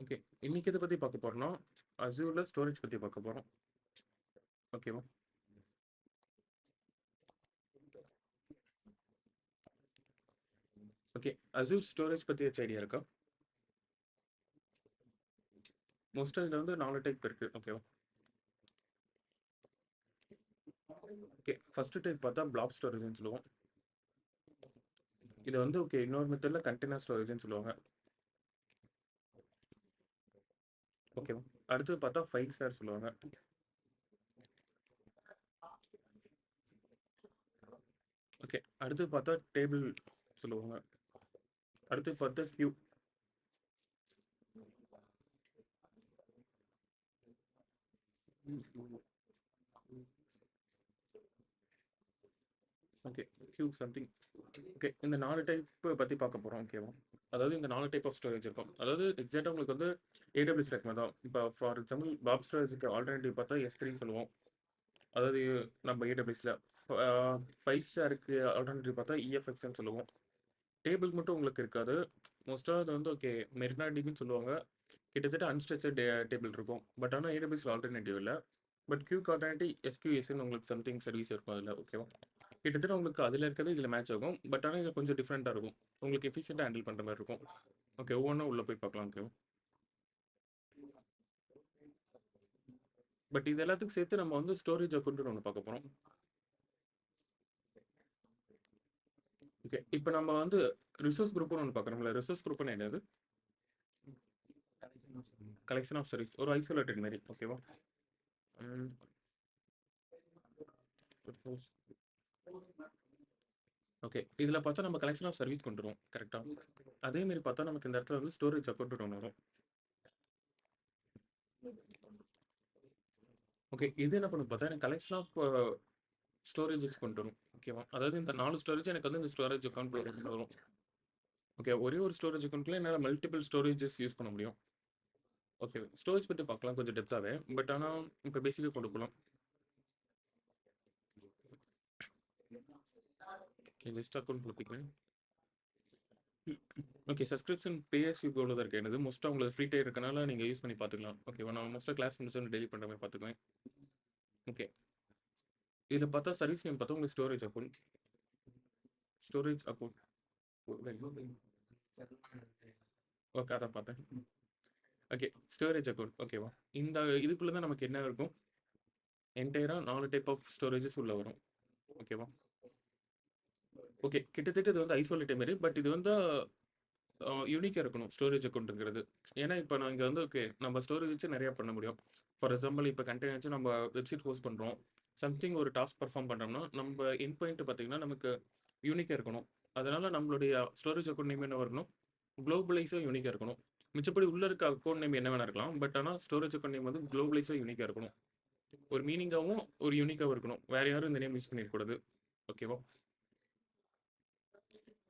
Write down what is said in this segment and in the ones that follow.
Okay. இன்னைக்கு எத பத்தி பார்க்க போறோம்னா, Azureல ஸ்டோரேஜ் பத்தி பார்க்க போறோம். ஓகேவா? ஓகே. Azure ஸ்டோரேஜ் பத்தி ஏதாச்சும் ஐடியா இருக்கா? மோஸ்ட்டா இதுல வந்து 4 டைப் இருக்கு. ஓகேவா? ஓகே. ஃபர்ஸ்ட் டைப் பார்த்தா பிளாப் ஸ்டோரேஜ்ன்னு சொல்லுவோம். இது வந்து ஓகே இன்னொரு மெத்தட்ல கண்டெய்னர் ஸ்டோரேஜ்ன்னு சொல்லுவாங்க. ஓகேவா? அடுத்தது பார்த்தா ஃபைல் ஷேர் சொல்லுவாங்க. ஓகே. அடுத்தது பார்த்தா டேபிள் சொல்லுவாங்க. அடுத்து பார்த்தா Q. Okay. Q something. Okay. இந்த 4 டைப் பத்தி பார்க்க போறோம். ஓகேவா? அதாவது இந்த 4 டைப் ஆஃப் ஸ்டோரேஜ் இருக்கும். அதாவது எக்ஸாக்ட்டா உங்களுக்கு வந்து AWS ரேக் மாரி தான். இப்போ ஃபார் எக்ஸாம்பிள் பாப் ஸ்டோரேஜ்க்கு ஆல்டர்னேட்டிவ் பார்த்தா S3 சொல்லுவோம். அதாவது நம்ம AWSல. ஆ ஃபைல் ஷேருக்கு ஆல்டர்னேட்டிவ் பார்த்தா EFXன்னு சொல்லுவோம். டேபிள் மட்டும் உங்களுக்கு இருக்காது. மோஸ்ட்டா அது வந்து ஓகே மெரினா டிபின்னு சொல்லுவாங்க. கிட்டத்தட்ட அன்ஸ்ட்ரக்சர்ட் டேபிள் இருக்கும். பட் ஆனா AWSல ஆல்டர்னேட்டிவ் இல்ல. பட் கியூக்கு ஆல்டர்னேட்டிவ் SQSன்னு உங்களுக்கு சம்திங் சர்வீஸ் இருக்கும் அதுல. ஓகேவா? கிட்டத்தட்ட உங்களுக்கு அதுல இருக்கிறது இதுல மேட்ச் ஆகும். பட் ஆனா இது கொஞ்சம் டிஃபரெண்ட்டா இருக்கும். உங்களுக்கு எஃபிஷியன்ட்டா ஹேண்டில் பண்ற மாரி இருக்கும். ஓகே. ஒவ்வொன்னா உள்ள போய் பார்க்கலாம். ஓகேவா? பட் இது எல்லாத்துக்கும் சேர்த்து நம்ம வந்து ஸ்டோரேஜ் அக்கவுண்ட்னு ஒண்ணு பார்க்க போறோம். ஓகே. இப்ப நம்ம வந்து ரிசோர்ஸ் குரூப்னு ஒண்ணு பார்க்குறோம்ல. ரிசோர்ஸ் குரூப்னா என்னது? Collection of service. ஒரு ஐசோலேட்டட் மாரி. ஓகேவா? ம். ஓகே. இதுல பார்த்தா நம்ம கலெக்ஷன் ஆஃப் சர்வீஸ் கொண்டு வருவோம். கரெக்ட்டா? அதே மாரி பார்த்தா நமக்கு இந்த இடத்துல வந்து ஸ்டோரேஜ் அக்கவுண்ட்னு ஒண்ணு வரும். ஓகே. இது என்ன பண்ணும் பார்த்தா எனக்கு கலெக்ஷன் ஆஃப் ஸ்டோரேஜஸ் கொண்டு வரும். ஓகேவா? அதாவது இந்த 4 ஸ்டோரேஜ் எனக்கு வந்து இந்த ஸ்டோரேஜ் அக்கவுண்ட்ல கொண்டு வரும். ஓகே. ஒரே ஒரு ஸ்டோரேஜ் அக்கவுண்ட்ல என்னால மல்டிபிள் ஸ்டோரேஜஸ் யூஸ் பண்ண முடியும். ஓகே. ஸ்டோரேஜ் பத்தி பார்க்கலாம் கொஞ்சம் டெப்த்தாவே. பட் ஆனா இப்ப பேசிக்கா கொண்டு போலாம். ஓகே. ஜஸ்ட் அக்கவுண்ட் குடுத்துக்கிறேன். Okay. Subscription pay as you கோல தான் இருக்கு என்னது. மோஸ்ட்டா உங்களுக்கு ஃப்ரீ டயர் இருக்கனால நீங்க யூஸ் பண்ணி பார்த்துக்கலாம். ஓகேவா? நான் மோஸ்ட்டா கிளாஸ் முடிச்சோனே டெலீட் பண்ற மாரி பார்த்துக்குவேன். ஓகே. இதுல பார்த்தா சர்வீஸ் நேம் பார்த்தா உங்களுக்கு storage account. Storage account. Okay. அதான் பார்த்தேன். ஓகே. Storage account. ஓகேவா? இந்த இதுக்குள்ள தான் நமக்கு என்ன இருக்கும்? என்டையரா 4 டைப் ஆஃப் ஸ்டோரேஜஸ் உள்ள வரும். ஓகேவா? ஓகே. கிட்டத்தட்ட இது வந்து ஐசோலேட்டட் மாரி. பட் இது வந்து யூனிக்கா இருக்கணும் ஸ்டோரேஜ் அக்கவுண்ட்ங்கிறது. ஏன்னா, இப்ப நான் இங்க வந்து ஓகே நம்ம ஸ்டோரேஜ் வச்சு நெறைய பண்ண முடியும். ஃபார் எக்ஸாம்பிள் இப்ப கண்டெய்னர் வச்சு நம்ம வெப்சைட் ஹோஸ்ட் பண்றோம். சம்திங் ஒரு டாஸ்க் பெர்ஃபார்ம் பண்றோம்னா, நம்ம எண்ட் பாயிண்ட் பார்த்தீங்கன்னா, நமக்கு யூனிக்கா இருக்கணும். அதனால நம்மளுடைய ஸ்டோரேஜ் அக்கவுண்ட் நேம் என்ன வரணும்? குளோபலைஸா யூனிக்கா இருக்கணும். மிச்சப்படி உள்ள இருக்க அக்கவுண்ட் நேம் என்ன வேணா இருக்கலாம். பட் ஆனா ஸ்டோரேஜ் அக்கவுண்ட் நேம் வந்து குளோபலைஸா யூனிக்கா இருக்கணும். ஒரு மீனிங்காவும், ஒரு யூனிக்காவும் இருக்கணும். வேற யாரும் இந்த நேம் யூஸ் பண்ணிறக்கூடாது. ஓகேவா?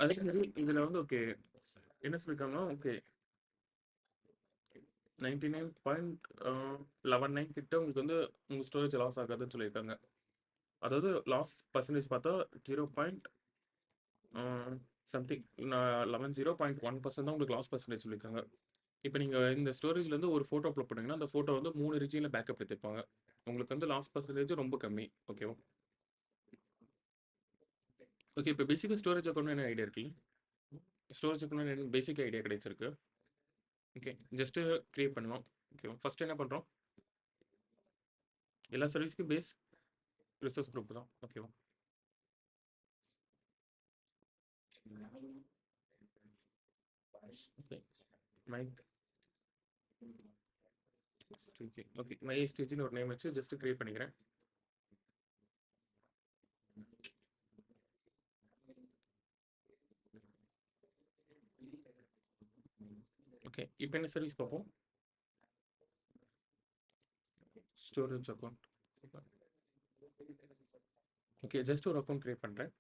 அதே மாரி இதுல வந்து ஓகே என்ன சொல்லியிருக்காங்கன்னா, ஓகே 99.119 கிட்ட உங்களுக்கு வந்து உங்க ஸ்டோரேஜ் லாஸ் ஆகாதுன்னு சொல்லியிருக்காங்க. அதாவது லாஸ் பெர்சன்டேஜ் பார்த்தா 0. சம்திங் 11 0.1% தான் உங்களுக்கு லாஸ் பெர்சன்டேஜ் சொல்லியிருக்காங்க. இப்ப நீங்க இந்த ஸ்டோரேஜ்லேருந்து ஒரு ஃபோட்டோ அப்லோட் பண்ணீங்கன்னா, அந்த ஃபோட்டோ வந்து 3 ரீஜியன்ல பேக்கப் எடுத்துப்பாங்க. உங்களுக்கு வந்து லாஸ் பெர்சன்டேஜ் ரொம்ப கம்மி. ஓகேவா? ஓகே. இப்ப பேசிக்கா ஸ்டோரேஜ் அக்கவுண்ட்னா என்ன ஐடியா இருக்குல்ல? ஸ்டோரேஜ் அக்கவுண்ட்னா என்ன பேசிக் ஐடியா கிடைச்சிருக்கு. ஓகே. ஜஸ்ட் கிரியேட் பண்ணணும். ஓகேவா? ஃபர்ஸ்ட் என்ன பண்றோம்? எல்லா சர்வீஸ்க்கும் பேஸ் ரிசோர்ஸ் குரூப் தான். ஓகேவா? Okay. My stage. Okay. My ஸ்டேஜ்னு ஒரு நேம் வச்சு ஜஸ்ட் கிரியேட் பண்ணிக்கிறேன். ஓகே. இப்போ என்ன சர்வீஸ் பார்ப்போம்? Storage account. ஓகே. ஜஸ்ட் ஒரு அக்கவுண்ட் கிரியேட் பண்றேன்.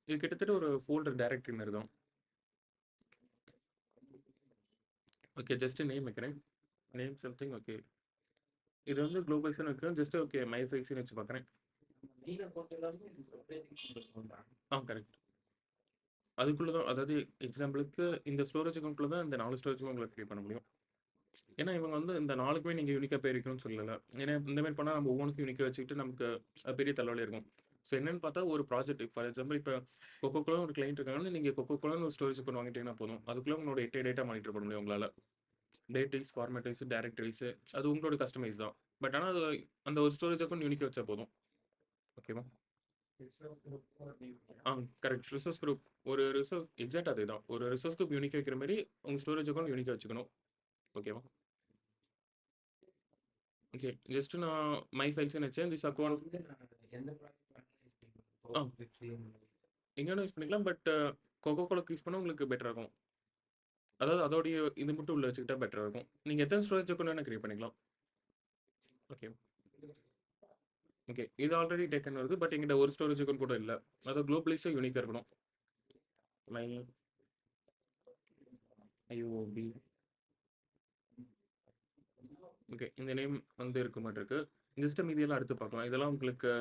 இது கிட்டத்தட்ட ஒரு ஃபோல்டர் டைரக்டரி மாரி தான். ஓகே. ஜஸ்ட் நேம் வைக்கிறேன். Name something okay. இது வந்து குளோபல்ஸ்னு வைக்கிறேன். ஜஸ்ட் ஓகே மை ஃபைல்ஸ்னு வச்சு பார்க்குறேன். கரெக்ட். அதுக்குள்ள தான் அதாவது எக்ஸாம்பிளுக்கு இந்த ஸ்டோரேஜ் அக்கவுண்ட்ல தான் இந்த 4 ஸ்டோரேஜும் உங்களுக்கு கிரியேட் பண்ண முடியும். ஏன்னா இவங்க வந்து இந்த 4க்குமே நீங்க யூனிக்கா பேர் வைக்கணும்னு சொல்லல. ஏன்னா இந்த மாரி பண்ணா நம்ம ஒவ்வொன்னுக்கும் யூனிக்கா வச்சுக்கிட்டு நமக்கு அது பெரிய தலைவலி இருக்கும். ஸோ என்னன்னு பார்த்தா ஒரு ப்ராஜெக்ட் ஃபார் எக்ஸாம்பிள் இப்ப கொக்கோ கோலான்னு ஒரு கிளையண்ட் இருக்காங்கன்னா, நீங்க கொக்கோ கோலான்னு ஒரு ஸ்டோரேஜ் அக்கவுண்ட் வாங்கிட்டீங்கன்னா போதும். அதுக்குள்ள உங்களோட 8 டேட்டா மானிட்டர் பண்ண முடியும் உங்களால. Date wise, format wise, directory wise அது உங்களோட கஸ்டமைஸ் தான். பட் ஆனா அது அந்த ஒரு ஸ்டோரேஜ் அக்கவுண்ட் யூனிக்கா வச்சா போதும். ஓகேவா? ஆ கரெக்ட். ரிசோர்ஸ் குரூப் ஒரு ரிசோர்ஸ் எக்ஸாக்ட்டா அதேதான். ஒரு ரிசோர்ஸ் குரூப் யூனிக்கா வைக்கிற மாரி உங்க ஸ்டோரேஜ் அக்கவுண்ட் யூனிக்கா வச்சுக்கணும். ஓகேவா? ஓகே. ஜஸ்ட் நான் மை ஃபைல்ஸ்ன்னு வச்சேன். திஸ் அக்கவுண்ட் ஆ எங்க வேணா யூஸ் பண்ணிக்கலாம். பட் கொக்கோ கோலாக்கு யூஸ் பண்ணா உங்களுக்கு பெட்டரா இருக்கும். அதாவது அதோடைய இது மட்டும் உள்ள வச்சுக்கிட்டா பெட்டரா இருக்கும். நீங்க எத்தன ஸ்டோரேஜ் அக்கவுண்ட் வேணா கிரியேட் பண்ணிக்கலாம். ஓகே. ஓகே. இது ஆல்ரெடி டேக்கன் வருது. பட் என்கிட்ட ஒரு ஸ்டோரேஜ் அக்கவுண்ட் கூட இல்ல. அதாவது குளோபலைஸா யூனிக்கா இருக்கணும். My IOB okay. இந்த நேம் வந்து இருக்க மாட்டிருக்கு. ஜஸ்ட் மீதியெல்லாம் அடுத்து பார்க்கலாம். இதெல்லாம் உங்களுக்கு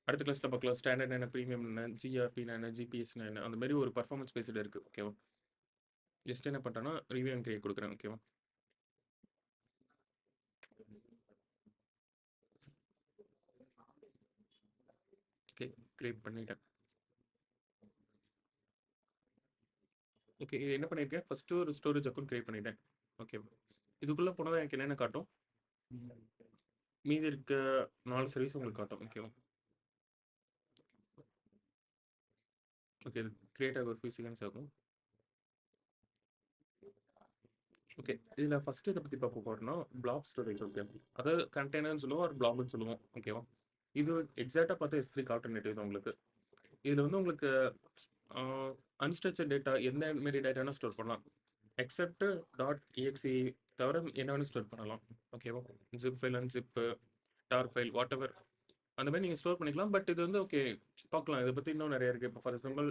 அடுத்த கிளாஸ்ல பார்க்கலாம். ஸ்டாண்டர்ட் என்ன, பிரீமியம் என்ன, ஜிஆர்பின்னா என்ன, ஜிபிஎஸ்னா என்ன, அந்த மாரி ஒரு பெர்ஃபார்மன்ஸ் பேஸ்டு இருக்கு. ஓகேவா? ஜஸ்ட் என்ன பண்றேன்னா, ரிவ்யூ அண்ட் கிரியேட் குடுக்குறேன். ஓகேவா? ஓகே. கிரியேட் பண்ணிட்டேன். ஓகே. இது என்ன பண்ணியிருக்கேன், ஃபர்ஸ்ட்டு ஒரு ஸ்டோரேஜ் அக்கவுண்ட் கிரியேட் பண்ணிட்டேன். ஓகே. இதுக்குள்ள போனா தான் எனக்கு என்னென்ன காட்டும்? மீதி இருக்க 4 சர்வீஸ் உங்களுக்கு காட்டும். ஓகேவா? ஓகே. இது கிரியேட் ஆக ஒரு ஃபியூ செகண்ட்ஸ் ஆகும். ஓகே. இதுல ஃபர்ஸ்ட்டு இத பத்தி பார்க்க போறோம்னா, பிளாப் ஸ்டோரேஜ். ஓகே. அதாவது கண்டெய்னர்ன்னு சொல்லுவோம், ஒரு பிளாக்ன்னு சொல்லுவோம். ஓகேவா? இது எக்ஸாக்ட்டா பார்த்தா S3 ஆல்டர்னேட்டிவ் தான் உங்களுக்கு. இதுல வந்து உங்களுக்கு ஆ அன்ஸ்ட்ரக்சர்ட் டேட்டா எந்த மாரி டேட்டானா ஸ்டோர் பண்ணலாம். எக்செப்ட் டாட் exe தவிர என்ன வேணாலும் ஸ்டோர் பண்ணலாம். ஓகேவா? ஜிப் ஃபைல், அன்சிப், டார் ஃபைல் வாட்டெவர் அந்த மாரி நீங்க ஸ்டோர் பண்ணிக்கலாம். பட் இது வந்து ஓகே பார்க்கலாம். இத பத்தி இன்னும் நெறைய இருக்கு. இப்போ ஃபார் எக்ஸாம்பிள்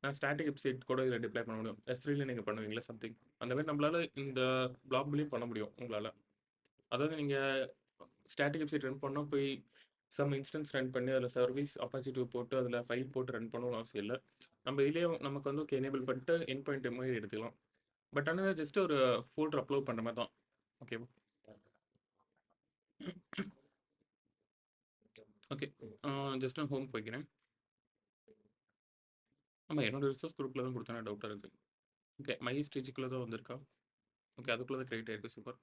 நான் ஸ்டாட்டிக் வெப்சைட் கூட இதில டிப்ளாய் பண்ண முடியும். S3ல நீங்க பண்ணுவீங்கல்ல சம்திங். அந்த மாரி நம்மளால இந்த பிளாக்லயும் பண்ண முடியும் உங்களால. அதாவது நீங்க ஸ்டாட்டிக் வெப்சைட் ரன் பண்ணா போய் சம் இன்ஸ்டன்ஸ் ரன் பண்ணி அதில சர்வீஸ் அப்பாச்சி 2 போட்டு அதில ஃபைல் போட்டு ரன் பண்ணணும்னு அவசியம் இல்ல. நம்ம இதிலேயே நமக்கு வந்து ஓகே எனேபிள் பண்ணிட்டு எண்ட் பாயிண்ட் மாரி எடுத்துக்கலாம். பட் ஆனா ஜஸ்ட் ஒரு ஃபோல்டர் அப்லோட் பண்ற மாரி தான். ஓகேவா? ஓகே. ஜஸ்ட் நான் ஹோம் போய்க்கிறேன். ஆமா என்னோட ரிசோர்ஸ் குரூப்ல தான் குடுத்தேனா டவுட்டா இருக்கு. ஓகே. மை ஸ்டேஜ்க்குள்ள தான் வந்திருக்கா? ஓகே. அதுக்குள்ள தான் கிரியேட் ஆயிருக்கு. சூப்பர்.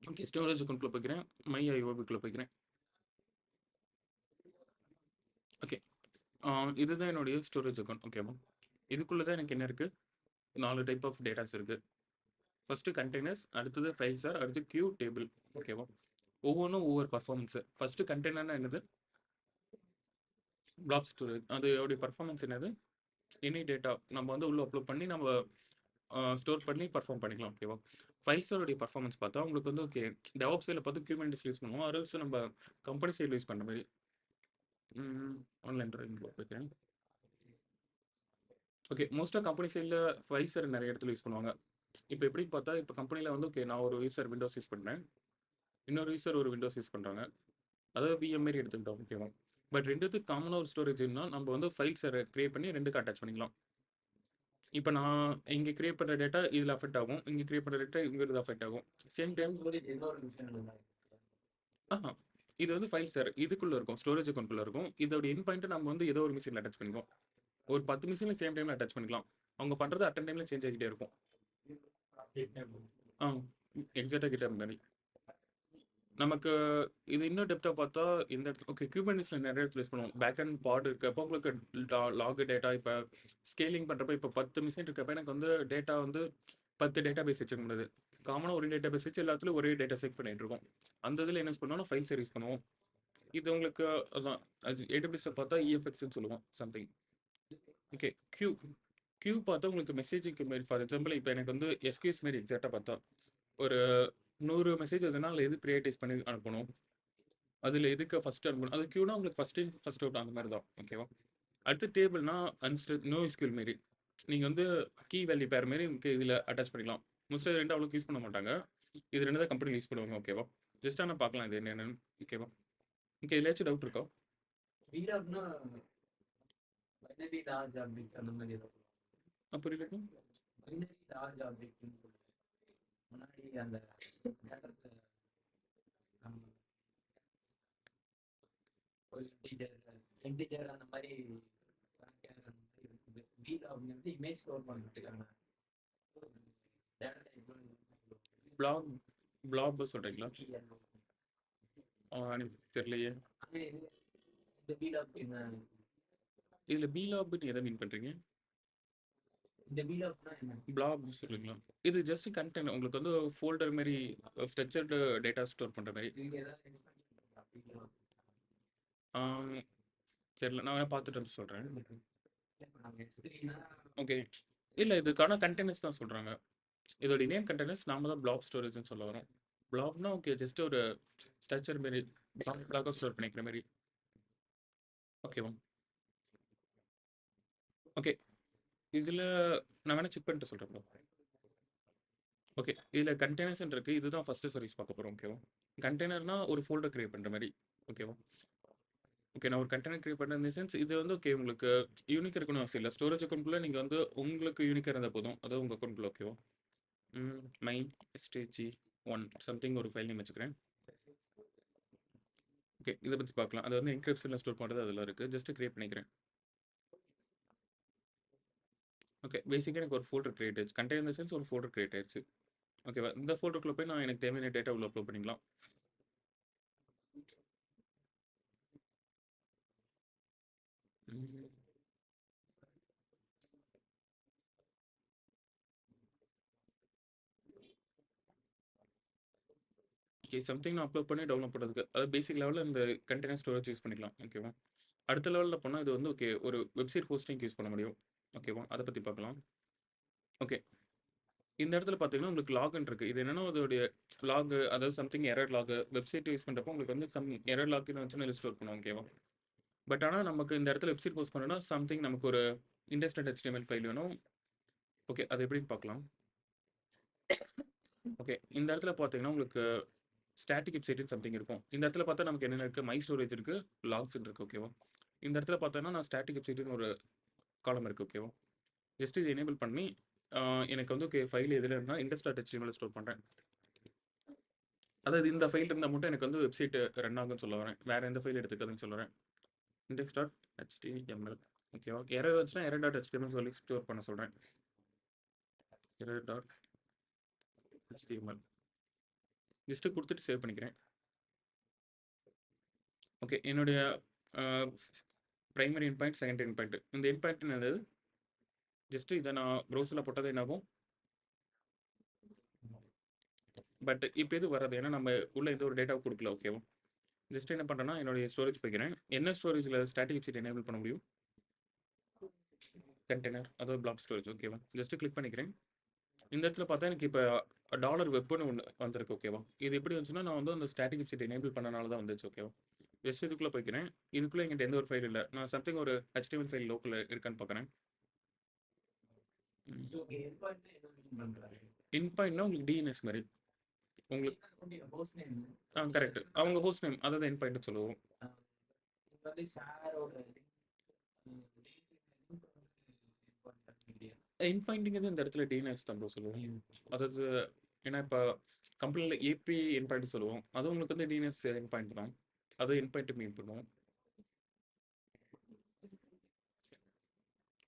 ஓகே. ஸ்டோரேஜ் அக்கவுண்ட்குள்ள போய்க்கிறேன். மை ஐஓபிக்குள்ள போய்க்கிறேன். ஓகே. ஆ இதுதான் என்னுடைய ஸ்டோரேஜ் அக்கவுண்ட். ஓகேவா? இதுக்குள்ள தான் எனக்கு என்ன இருக்கு? 4 டைப் ஆஃப் டேட்டாஸ் இருக்கு. ஃபர்ஸ்ட்டு கண்டெய்னர்ஸ், அடுத்தது ஃபைல்ஸார், அடுத்து கியூ, டேபிள். ஓகேவா? ஒவ்வொன்னும் ஒவ்வொரு பெர்ஃபார்மன்ஸ். ஃபர்ஸ்ட்டு கண்டெய்னர்னா என்னது? Block storage. அதோடைய பெர்ஃபார்மன்ஸ் என்னது? எனி டேட்டா நம்ம வந்து உள்ள அப்லோட் பண்ணி நம்ம ஸ்டோர் பண்ணி பெர்ஃபார்ம் பண்ணிக்கலாம். ஓகேவா? ஃபைல்ஸோடைய பெர்ஃபார்மன்ஸ் பார்த்தா உங்களுக்கு வந்து ஓகே டெவாப்ஸ் சைட்ல பார்த்து குபர்நெட்டிஸ் யூஸ் பண்ணுவோம். அதர்ஸ் நம்ம கம்பெனி சைட்ல யூஸ் பண்ற மாரி. ஆன்லைன் டிரைவிங் வைக்கிறேன். ஓகே. மோஸ்ட்டா கம்பெனி சைட்ல ஃபைல்ஸர் நெறைய இடத்துல யூஸ் பண்ணுவாங்க. இப்ப எப்படின்னு பார்த்தா, இப்ப கம்பெனில வந்து ஓகே நான் ஒரு யூசர் விண்டோஸ் யூஸ் பண்றேன். இன்னொரு யூசர் ஒரு விண்டோஸ் யூஸ் பண்றாங்க. அதாவது விஎம் மாரி எடுத்துக்கிட்டோம். ஓகேவா? பட் 2த்துக்கும் காமனா ஒரு ஸ்டோரேஜ் வேணும்னா, நம்ம வந்து ஃபைல்ஸர கிரியேட் பண்ணி 2க்கும் அட்டாச் பண்ணிக்கலாம். இப்ப நான் இங்க கிரியேட் பண்ற டேட்டா இதுல அஃபெக்ட் ஆகும். இங்க கிரியேட் பண்ற டேட்டா இங்க இதுல அஃபெக்ட் ஆகும். சேம் டைம் ஆஹா. இது வந்து ஃபைல் ஷேர். இதுக்குள்ள இருக்கும். ஸ்டோரேஜ் அக்கவுண்ட்குள்ள இருக்கும். இதோட எண்ட் பாயிண்ட்ட நம்ம வந்து ஏதோ ஒரு மெஷின்ல அட்டாச் பண்ணிக்குவோம். ஒரு 10 மெஷின்ல சேம் டைம்ல அட்டாச் பண்ணிக்கலாம். அவங்க பண்றது அட் அ டைம்ல சேஞ்ச் ஆகிட்டே இருக்கும். ஆ எக்ஸாக்ட்டா GitHub மாரி. நமக்கு இது இன்னும் டெப்த்தா பார்த்தா இந்த இடத்துல ஓகே குபர்நெட்டிஸ்ல நெறைய இடத்துல யூஸ் பண்ணுவோம். பேக் அண்ட் பாட் இருக்கப்போ உங்களுக்கு லாக் டேட்டா இப்ப ஸ்கேலிங் பண்றப்ப இப்ப 10 மெஷின் இருக்கப்ப எனக்கு வந்து டேட்டா வந்து 10 டேட்டாபேஸ் வச்சுக்க முடியாது. காமனா ஒரு டேட்டாபேஸ் வச்சு எல்லாத்துலயும் ஒரே டேட்டா செக் பண்ணிட்டு இருக்கோம். அந்த இதுல என்ன யூஸ் பண்ணுவோம்னா ஃபைல் ஷேர் யூஸ் பண்ணுவோம். இது உங்களுக்கு அதான் அது AWSல பார்த்தா EFXன்னு சொல்லுவோம் சம்திங். ஓகே. கியூ கியூ பார்த்தா உங்களுக்கு மெசேஜிங்க்கு மாரி ஃபார் எக்ஸாம்பிள் இப்ப எனக்கு வந்து எஸ்கியூஎஸ் மாரி எக்ஸாக்ட்டா பார்த்தா ஒரு 100 மெசேஜ் வருதுன்னா அதுல எது பிரையாரிடைஸ் பண்ணி அனுப்பணும்? அதுல எதுக்கு ஃபர்ஸ்ட் அனுப்பணும்? அது கியூனா உங்களுக்கு ஃபர்ஸ்ட் இன், ஃபர்ஸ்ட் அவுட் அந்த மாரி தான். ஓகேவா? அடுத்து டேபிள்னா NoSQL மாரி. நீங்க வந்து கீ வேல்யூ பேர் மாரி இதுல அட்டாச் பண்ணிக்கலாம். மோஸ்ட்லி இது 2 அவ்வளோக்கு யூஸ் பண்ண மாட்டாங்க. இது 2 தான் கம்பெனில யூஸ் பண்ணுவாங்க. ஓகேவா? ஜஸ்ட் ஆனா பார்க்கலாம் இது என்னன்னு. ஓகேவா? ஓகே எதுலயாச்சும் டவுட் இருக்கா? புரியல. முன்னாடி அந்த நேரத்துல நம்ம ஒரு இன்டிஜர் அந்த மாதிரி இருக்குது. பீட் அப்படிங்கிறது இமேஜ் ஸ்டோர் பண்ணுறதுக்கான டேட்டா டைப். பிளாக் பிளாப் சொல்கிறீங்களா? எனக்கு தெரியலையே. இந்த பீட் என்ன இதில் பீலாப்னு எதை மீன் பண்ணுறீங்க? இந்த பீட் என்ன பிளாப் சொல்லுங்களா? இது ஜஸ்ட் கண்டென்ட் உங்களுக்கு வந்து ஃபோல்டர் மாதிரி ஸ்ட்ரக்சர்டு டேட்டா ஸ்டோர் பண்ணுற மாதிரி. நீங்க ஏதாவது எக்ஸ்பென்ஷன் தெரியல, நான் வேணா பார்த்துட்டு வந்து சொல்கிறேன். S3 ஓகே, இல்லை இதுக்கான கண்டெய்னர்ஸ் தான் சொல்கிறாங்க. இதோட நேம் கண்டெய்னர்ஸ் நாம தான் பிளாக் ஸ்டோரேஜ்னு சொல்ல வரோம். பிளாக்னா ஓகே, ஜஸ்ட் ஒரு ஸ்ட்ரக்சர் மாரி பிளாக்காக ஸ்டோர் பண்ணிக்கிற மாதிரி. ஓகேவா? ஓகே, இதில் நான் வேணா செக் பண்ணிட்டு சொல்கிறேன் ப்ரோ. ஓகே, இதில் கண்டெய்னர்ஸ் இருக்குது. இதுதான் ஃபஸ்ட்டு சர்வீஸ் பார்க்க போகிறோம். ஓகேவா? கண்டெய்னர்னா ஒரு ஃபோல்டர் கிரியேட் பண்ணுற மாதிரி. ஓகேவா? ஓகே, நான் ஒரு கண்டெய்னர் கிரியேட் பண்ண இந்த சென்ஸ் இது வந்து ஓகே உங்களுக்கு யூனிக் இருக்கணும் அவசியம் இல்லை. ஸ்டோரேஜ் அக்கௌண்ட்குள்ளே நீங்கள் வந்து உங்களுக்கு யூனிக்காக இருந்தால் போதும். அதாவது உங்கள் அக்கௌண்ட்டில். ஓகேவா? மை எஸ்டிஜி 1 சம்திங் ஒரு ஃபைல் நேம் வச்சுக்கிறேன். ஓகே, இதை பற்றி பார்க்கலாம். அது வந்து என்கிரிப்ஷனில் ஸ்டோர் பண்ணுறது அதில் இருக்குது. ஜஸ்ட் கிரியேட் பண்ணிக்கிறேன். ஓகே, பேசிக்காக எனக்கு ஒரு ஃபோல்டர் கிரியேட் ஆயிடுச்சு. கண்டெய்னர் சென்ஸ் ஒரு ஃபோல்டர் கிரியேட் ஆயிடுச்சு. ஓகேவா? இந்த ஃபோல்டருக்குள்ளே போய் நான் எனக்கு தேவையான டேட்டா உள்ள அப்லோட் பண்ணிக்கலாம். ஓகே, சம்திங் நான் அப்லோட் பண்ணி டவுன்லோட் பண்ணுறதுக்கு அது பேசிக் லெவலில் இந்த கண்டெய்னர் ஸ்டோரேஜ் யூஸ் பண்ணிக்கலாம். ஓகேவா? அடுத்த லெவலில் போனால் இது வந்து ஓகே ஒரு வெப்சைட் ஹோஸ்டிங் யூஸ் பண்ண முடியும். ஓகேவா? அதை பற்றி பார்க்கலாம். ஓகே, இந்த இடத்துல பார்த்தீங்கன்னா உங்களுக்கு லாகின் இருக்குது. இது என்னென்னா அதோடைய லாகு, அதாவது something error log. Website use பண்ணுறப்போ உங்களுக்கு வந்து எரர் லாக்குன்னு வச்சு ஸ்டோர் பண்ணுவோம். ஓகேவா? பட் ஆனால் நமக்கு இந்த இடத்துல வெப்சைட் போஸ்ட் பண்ணணும்னா சம்திங் நமக்கு ஒரு இண்டஸ்ட்ரியல் HTML ஃபைல் வேணும். ஓகே, அது எப்படின்னு பார்க்கலாம். ஓகே, இந்த இடத்துல பார்த்தீங்கன்னா உங்களுக்கு ஸ்டாட்டிக் வெப்சைட்னு சம்திங் இருக்கும். இந்த இடத்துல பார்த்தா நமக்கு என்னென்ன இருக்குது, மை ஸ்டோரேஜ் இருக்குது, லாக்ஸ் இருக்குது. ஓகேவா? இந்த இடத்துல பார்த்தோன்னா நான் ஸ்டாட்டிக் வெப்சைட்னு ஒரு காலம் இருக்குது. ஓகேவா? ஜஸ்ட் இது எனேபிள் பண்ணி எனக்கு வந்து ஓகே ஃபைல் எதில் இருந்தால் index.html ஸ்டோர் பண்ணுறேன். அதாவது இந்த ஃபைல் இருந்தால் மட்டும் எனக்கு வந்து வெப்சைட் ரன் ஆகும்னு சொல்ல வரேன். வேறு எந்த ஃபைல் எடுத்துக்காதுன்னு சொல்ல வரேன். index.html. ஓகேவா? எரர் வந்துச்சுன்னா error.html சொல்லி ஸ்டோர் பண்ண சொல்கிறேன். error.html ஜஸ்ட்டு கொடுத்துட்டு சேவ் பண்ணிக்கிறேன். ஓகே, என்னுடைய primary end point, secondary end point. இந்த எண்ட் பாயிண்ட் என்னது? ஜஸ்ட்டு இதை நான் ப்ரௌசரில் போட்டது என்னாகும், பட் இப்போ எது வராது. ஏன்னா நம்ம உள்ள எந்த ஒரு டேட்டாவும் கொடுக்கல. ஓகேவா? ஜஸ்ட் என்ன பண்ணுறேன்னா என்னுடைய ஸ்டோரேஜ் போய்க்கிறேன். என்ன ஸ்டோரேஜில் ஸ்டாட்டிக் வெப்சைட் எனேபிள் பண்ண முடியும்? கண்டெய்னர், அதாவது பிளாக் ஸ்டோரேஜ். ஓகேவா? ஜஸ்ட்டு கிளிக் பண்ணிக்கிறேன். இந்த இடத்துல பார்த்தா எனக்கு இப்போ $வெப்னு ஒன்று வந்திருக்கு. ஓகேவா? இது எப்படி வந்துச்சுன்னா நான் வந்து அந்த ஸ்டாட்டிக் வெப்சைட் எனேபிள் பண்ணனால தான் வந்துச்சு. ஓகேவா? ஜஸ்ட் இதுக்குள்ளே போய்க்கிறேன். இதுக்குள்ளே எங்கிட்ட எந்த ஒரு ஃபைல் இல்லை. நான் சம்திங் ஒரு HTML ஃபைல் லோக்கல் இருக்கான்னு பார்க்குறேன். இன் பாயிண்ட்னா உங்களுக்கு டிஎன்எஸ் மாதிரி உங்களுக்கு கரெக்ட். அவங்க ஹோஸ்ட் நேம் அதாவது என் பாயிண்ட் சொல்லுவோம். என் பாயிண்டிங் இந்த இடத்துல டிஎன்எஸ் தான் ப்ரோ சொல்லுவோம். அதாவது ஏன்னா இப்போ கம்பெனியில் ஏபி என் பாயிண்ட் சொல்லுவோம். அது உங்களுக்கு வந்து டிஎன்எஸ் என் பாயிண்ட் தான். அது என் பாயிண்ட் மீன் பண்ணுவோம்.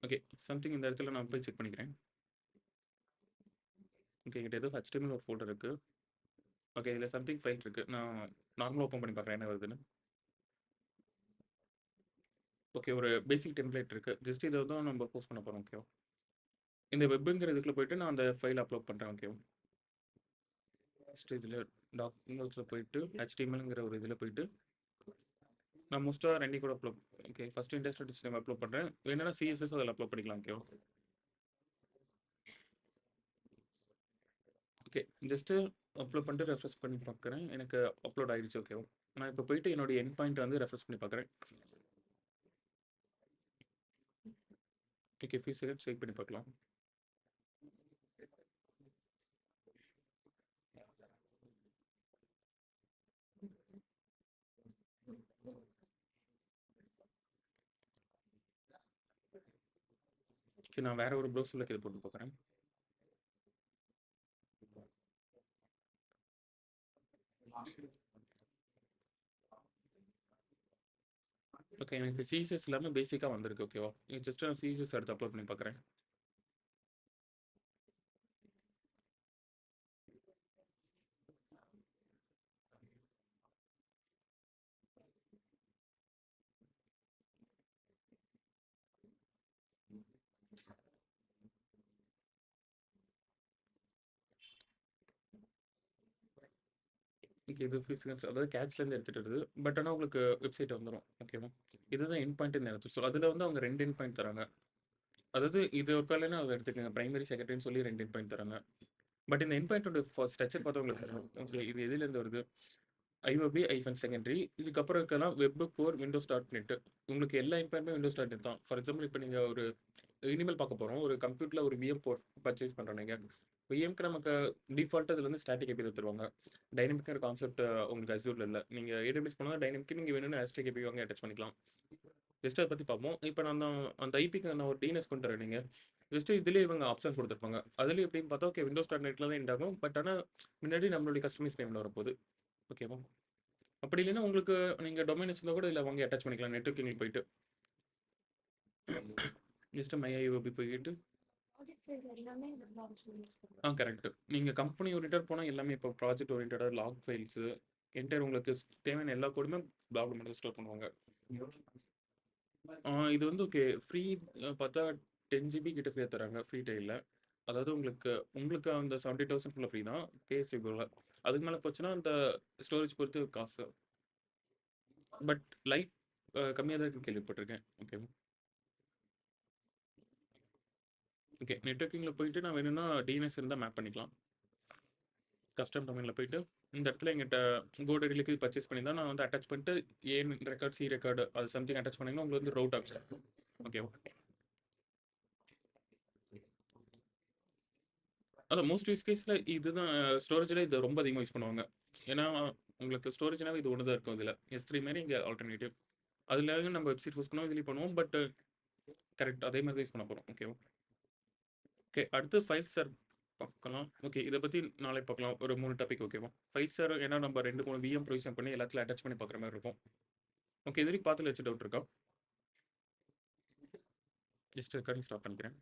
ஓகே, சம்திங் இந்த இடத்துல நான் போய் செக் பண்ணிக்கிறேன். ஓகே, என்கிட்ட ஏதோ HTML ஒரு ஃபோல்டர் இருக்குது. ஓகே, இதில் சம்திங் ஃபைல் இருக்குது. நான் நார்மலாக ஓப்பன் பண்ணி பார்க்குறேன் என்ன வருதுன்னு. ஓகே, ஒரு பேசிக் டெம்ப்ளேட் இருக்குது. ஜஸ்ட் இதை தான் நம்ம போஸ்ட் பண்ண போகிறோம். ஓகேவா? இந்த வெப்புங்கிற இதுக்குள்ள போயிட்டு நான் அந்த ஃபைல் அப்லோட் பண்ணுறேன். ஓகேவா? ஃபஸ்ட்டு இதில் டாக்குமெண்ட்ஸில் போயிட்டு HTMLங்கிற ஒரு இதில் போயிட்டு நான் மோஸ்ட்டாக ரெண்டையும் கூட upload. Okay, first industrial upload பண்ணுறேன். வேணும்னா CSS அதில் அப்லோட் பண்ணிக்கலாம். ஓகேவா? ஓகே, ஜஸ்ட்டு அப்லோட் பண்ணிட்டு ரெஃப்ரெஷ் பண்ணி பார்க்குறேன். எனக்கு அப்லோட் ஆகிடுச்சு. ஓகேவா? நான் இப்போ போயிட்டு என்னுடைய எண்ட் பாயிண்ட் வந்து ரெஃப்ரெஷ் பண்ணி பார்க்குறேன். ஓகே, ஃபியூ செகண்ட்ஸ் வெயிட் பண்ணி பார்க்கலாம். ஓகே, நான் வேறு ஒரு ப்ரௌசரில் இதை போட்டு பார்க்குறேன். ஓகே. எனக்கு சிஎஸ்எஸ் எல்லாமே பேசிக்கா வந்திருக்கு. ஓகேவா? ஜஸ்ட் நான் சிஎஸ்எஸ் எடுத்து அப்லோட் பண்ணி பார்க்குறேன். ஓகே. இது ஃபிசிக்ஸ் அதாவது கேட்ச்லேருந்து எடுத்துட்டு வருது. பட் ஆனா உங்களுக்கு வெப்சைட் வந்துரும். ஓகேவா? இதுதான் எண்ட் பாயிண்ட் இந்த இடத்துல. ஸோ அதில வந்து அவங்க 2 எண்ட் பாயிண்ட் தராங்க. அதாவது இது ஒரு காலைனா அத எடுத்துக்கங்க. பிரைமரி, செகண்டரின்னு சொல்லி 2 எண்ட் பாயிண்ட் தராங்க. பட் இந்த எண்ட் பாயிண்டோட ஸ்ட்ரக்சர் பார்த்தா உங்களுக்கு தெரியும். ஓகே. இது எதுலேருந்து வருது? ஐஓபி ஐஃபன் செகண்டரி. இதுக்கப்புறம் இருக்கலாம் web core Windows dot net. உங்களுக்கு எல்லா எண்ட் பாயிண்ட்டுமே விண்டோஸ் டாட் நெட் தான். ஃபார் எக்ஸாம்பிள் இப்போ நீங்க ஒரு இனிமேல் பார்க்க போறோம். ஒரு கம்ப்யூட்டர்ல ஒரு விஎம் பர்ச்சேஸ் பண்றோம் நீங்க. விஎம்க்கு நமக்கு டிஃபால்ட்டா இதுல வந்து ஸ்டாட்டிக் ஏபி தருவாங்க. டைனமிக்ங்கிற கான்செப்ட் உங்களுக்கு அஸ்யூர்ல இல்ல. நீங்க ஏடபிள்யூஎஸ் போனா டைனமிக் நீங்க வேணும்னா ஸ்டாட்டிக் ஏபி வாங்க அட்டாச் பண்ணிக்கலாம். ஜஸ்ட் அத பத்தி பார்ப்போம். இப்போ நான் அந்த ஐபிக்கு நான் ஒரு டிஎன்எஸ் கொண்டு வரேன் நீங்க. ஜஸ்ட் இதுலயே இவங்க ஆப்ஷன்ஸ் கொடுத்துருப்பாங்க. அதுலயும் எப்படின்னு பார்த்தா ஓகே விண்டோஸ் டாட் நெட்ல தான் எண்ட் ஆகும். பட் ஆனா முன்னாடி நம்மளுடைய கஸ்டமைஸ் நேம்ல வரப்போகுது. ஓகேவா? அப்படி இல்லைன்னா உங்களுக்கு நீங்க டொமைன் வச்சிருந்தா கூட இதுல வாங்கி அட்டாச் பண்ணிக்கலாம். நெட்வொர்க்கிங் போயிட்டு. ஜஸ்ட் மை ஐஓபி போயிட்டு கரெக்ட். நீங்க கம்பெனி ஓரியன்டட் போனா எல்லாமே இப்போ ப்ராஜெக்ட் ஓரியன்டடா லாக் ஃபைல்ஸ் என்டையர் உங்களுக்கு தேவையான எல்லா கோடுமே பிளாக்ல மட்டும் ஸ்டோர் பண்ணுவாங்க. இது வந்து ஓகே ஃப்ரீ பார்த்தா 10 ஜிபி கிட்ட ஃப்ரீயா தராங்க ஃப்ரீ டைல்ல. அதாவது உங்களுக்கு உங்களுக்கு அந்த 70,000 ஃபுல்லா ஃப்ரீ தான் பேசிபிள். அதுக்கு மேல போச்சுன்னா அந்த ஸ்டோரேஜ் பொறுத்து காசு. பட் லைட் கம்மியா தான் இருக்குன்னு கேள்விப்பட்டிருக்கேன். ஓகே. ஓகே. நெட்வொர்க்கிங்ல போயிட்டு நான் வேணும்னா டிஎன்எஸ் இருந்தா மேப் பண்ணிக்கலாம். கஸ்டம் டொமைன்ல போயிட்டு இந்த இடத்துல எங்கிட்ட கோடரிலுக்கு பர்ச்சேஸ் பண்ணியிருந்தா நான் வந்து அட்டாச் பண்ணிட்டு ஏ ரெக்கார்ட் சி ரெக்கார்டு அது சம்திங் அட்டாச் பண்ணிங்கன்னா உங்களுக்கு வந்து ரவுட் ஆகும். ஓகேவா? அதான் மோஸ்ட் யூஸ் கேஸில் இதுதான் ஸ்டோரேஜில் இது ரொம்ப அதிகமாக யூஸ் பண்ணுவாங்க. ஏன்னா உங்களுக்கு ஸ்டோரேஜ்னாவே இது ஒன்று தான் இருக்கும் இதில். S3 மாரி இங்கே ஆல்டர்னேட்டிவ். அதில் நம்ம வெப்சைட் யூஸ் பண்ணுவோம் இதுலேயும் பண்ணுவோம். பட் கரெக்ட் அதே மாதிரி தான் யூஸ் பண்ண போகிறோம். ஓகேவா? ஓகே. அடுத்து ஃபைல் சார் பார்க்கலாம். ஓகே. இதை பற்றி நாளை பார்க்கலாம். ஒரு 3 டாபிக் ஓகேவா? ஃபைல் சார் ஏன்னா நம்ம 2 3 விஎம் ப்ரொவிஷன் பண்ணி எல்லாத்துலையும் அட்டாச் பண்ணி பார்க்குற மாதிரி இருக்கும். ஓகே. இது வரைக்கும் பார்த்துல வச்சு டவுட் இருக்கா? ஜஸ்ட் ரெக்கார்டிங் ஸ்டாப் பண்ணிக்கிறேன்.